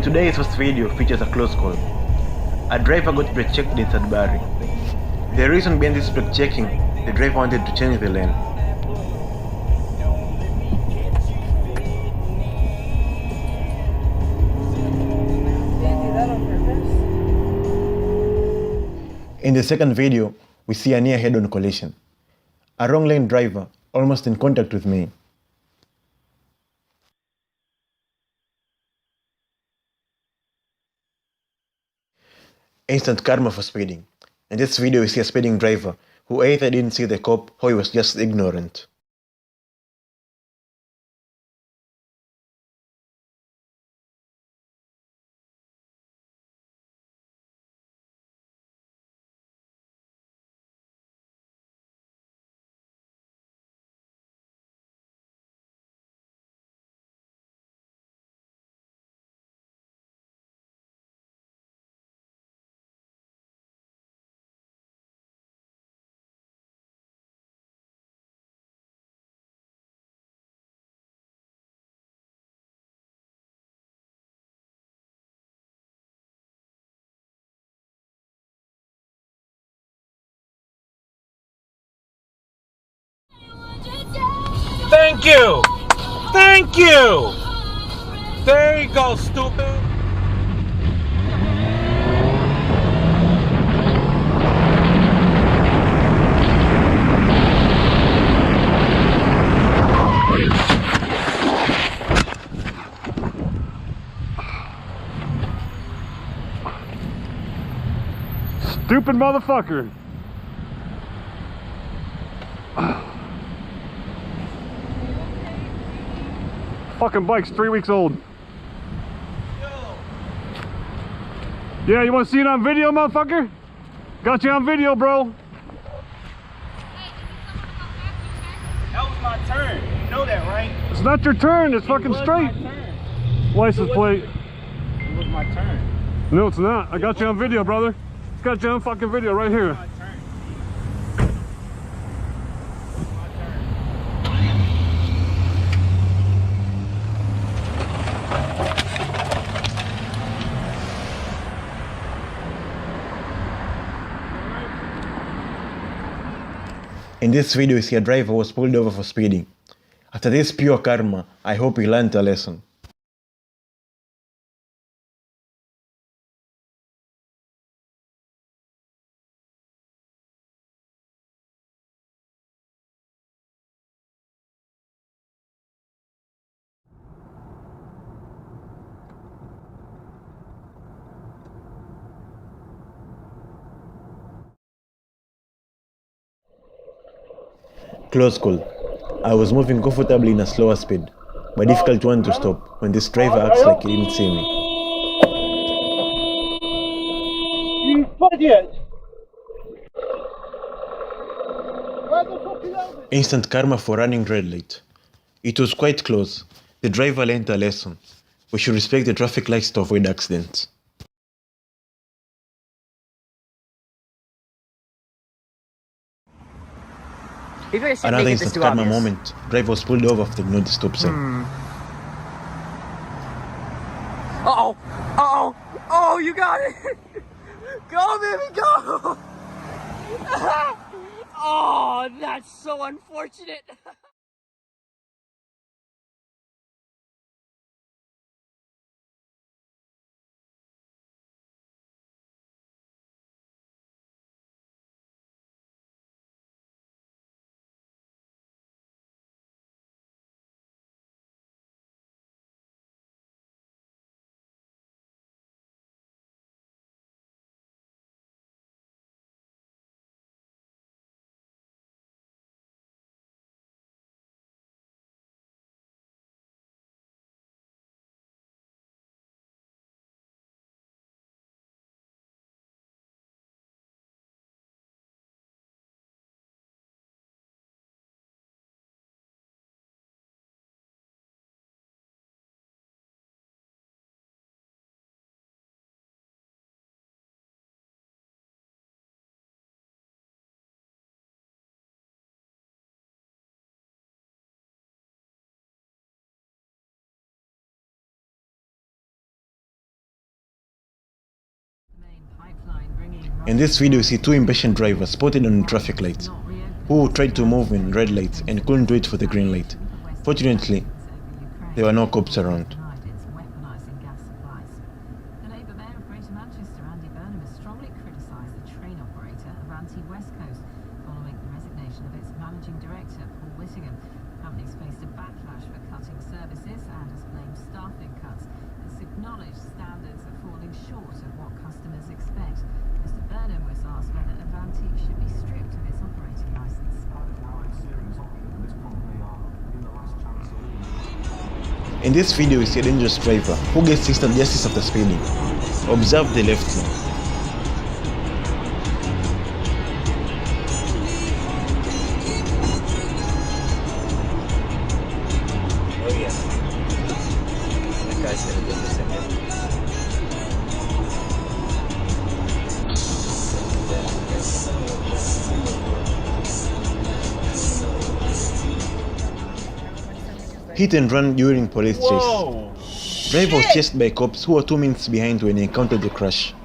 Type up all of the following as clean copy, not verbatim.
In today's first video features a close call. A driver got brake checked in Sudbury. The reason behind this brake checking, the driver wanted to change the lane. In the second video, we see a near head-on collision. A wrong lane driver almost in contact with me. Instant karma for speeding. In this video we see a speeding driver who either didn't see the cop or he was just ignorant. Thank you! Thank you! There you go, stupid! Stupid motherfucker! Fucking bike's 3 weeks old. Yeah, you want to see it on video, motherfucker? Got you on video, bro. That was my turn. You know that, right? It's not your turn. It's fucking straight. License plate. It was my turn. No, it's not. I got you on video, brother. It's got you on fucking video right here. My turn. In this video we see a driver was pulled over for speeding. After this pure karma, I hope he learned a lesson. Close call. I was moving comfortably in a slower speed, but difficult one to stop when this driver acts like he didn't see me. You idiot! Why the fuck is that? Instant karma for running red light. It was quite close. The driver learned a lesson. We should respect the traffic lights to avoid accidents. Another instant karma moment. Driver was pulled over after ignored the stop sign. Uh-oh! Uh-oh! Oh, you got it! Go, baby, go! Oh, that's so unfortunate! In this video we see two impatient drivers spotted on the traffic lights, who tried to move in red lights and couldn't do it for the green light. Fortunately, there were no cops around. In this video we see a dangerous driver who gets instant justice after speeding. Observe the left lane. Oh yeah. That guy's gonna do this again. Hit and run during police chase. Driver was chased by cops who were 2 minutes behind when he encountered the crash,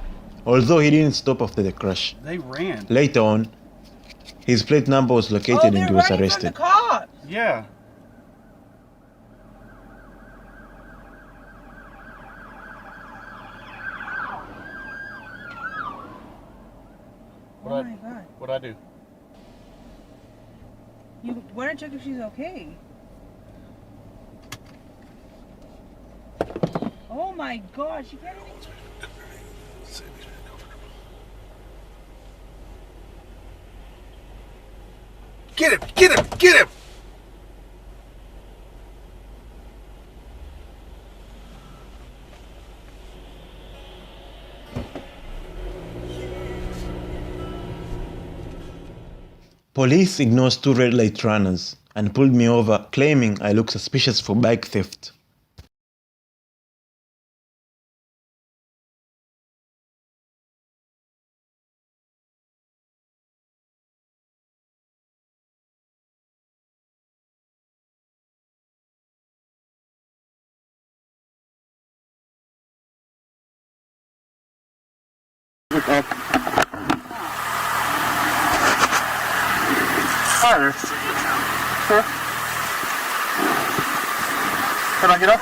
although he didn't stop after the crash. They ran. Later on, his plate number was located and he was arrested. Yeah. Oh my God. What'd I do? You want to check if she's okay. Oh my God, she can't even... Get him! Get him! Get him! Police ignores two red light runners and pulled me over, claiming I look suspicious for bike theft. Hi, sir. Can I get up?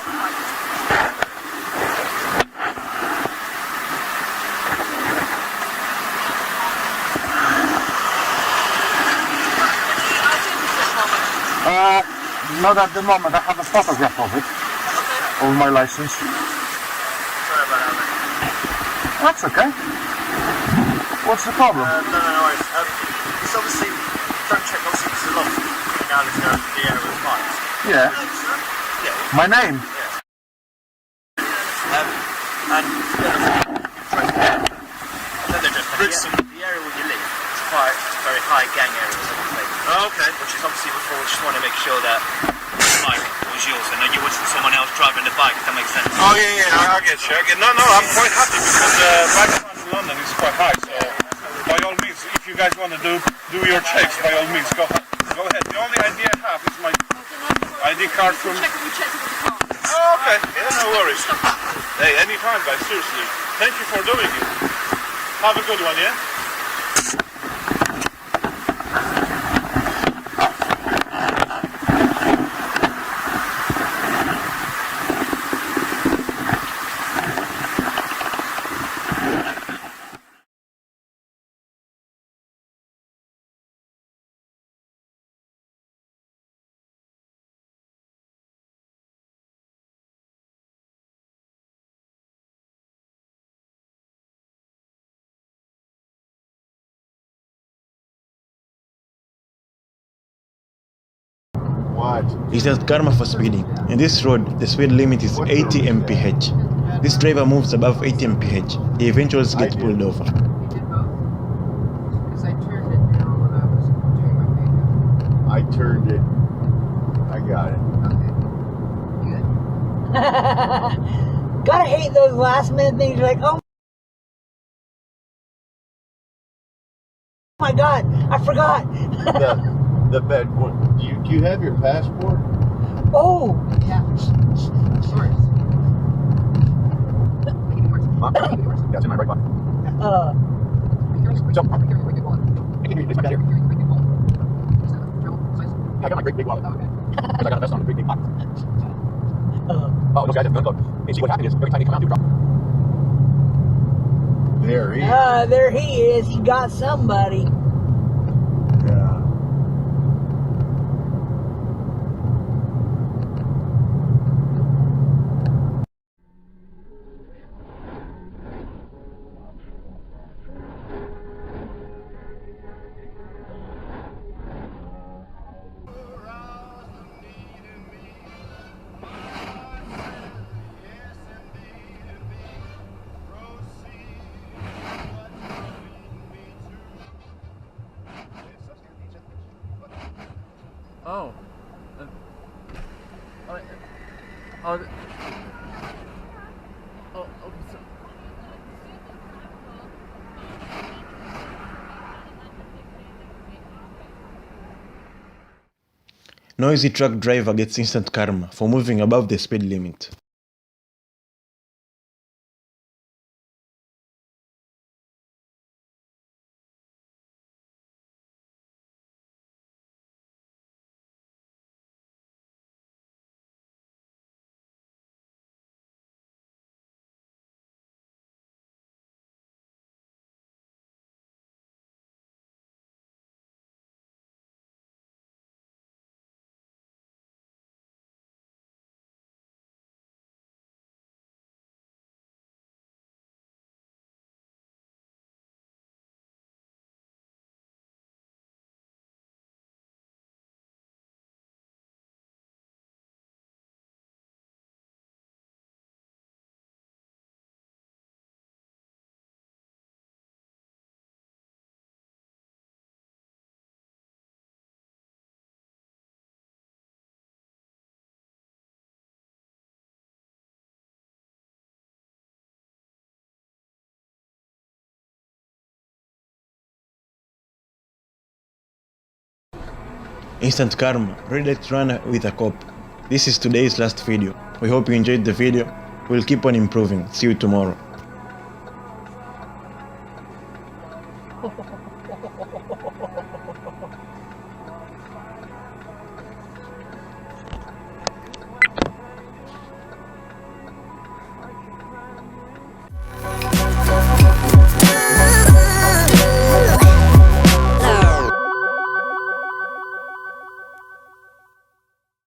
Not at the moment. I have a photograph of it. Of my license. Sorry about that, mate. That's okay. What's the problem? No worries. It's obviously, don't check obviously because there's a lot of criminality around the area with bikes. Yeah. Yeah. My name? And the area where you live is quite a very high gang area, sort of thing. Oh, okay. Which is obviously before we just want to make sure that the bike was yours and that you wasn't someone else driving the bike, if that makes sense. Oh yeah, I get you. No, I'm quite happy because bike crime in London is quite high. So by all means, if you guys want to do your checks, by all means, go ahead. The only idea I have is my ID card from. Oh, okay. Yeah, no worries. Hey, anytime, guys. Seriously. Thank you for doing it. Have a good one, yeah? He says karma for speeding. In this road, the speed limit is 80 mph. This driver moves above 80 mph. He eventually gets pulled over. Because I turned it down when I was doing my makeup. I turned it. I got it. Okay. Good. Gotta hate those last minute things. You're like, oh my God, I forgot. The bed. Do you have your passport? Oh. Yeah. Sure. That's in my right pocket. So, I got my great big wallet. Because I got a vest on, a big pocket. Oh, those guys have gun club. And see what happened is every time they come out, they drop. There he is. There he is. He got somebody. Yeah. Oh. Oh. Oh. So. Noisy truck driver gets instant karma for moving above the speed limit. Instant karma, ready to run with a cop. This is today's last video. We hope you enjoyed the video. We'll keep on improving. See you tomorrow.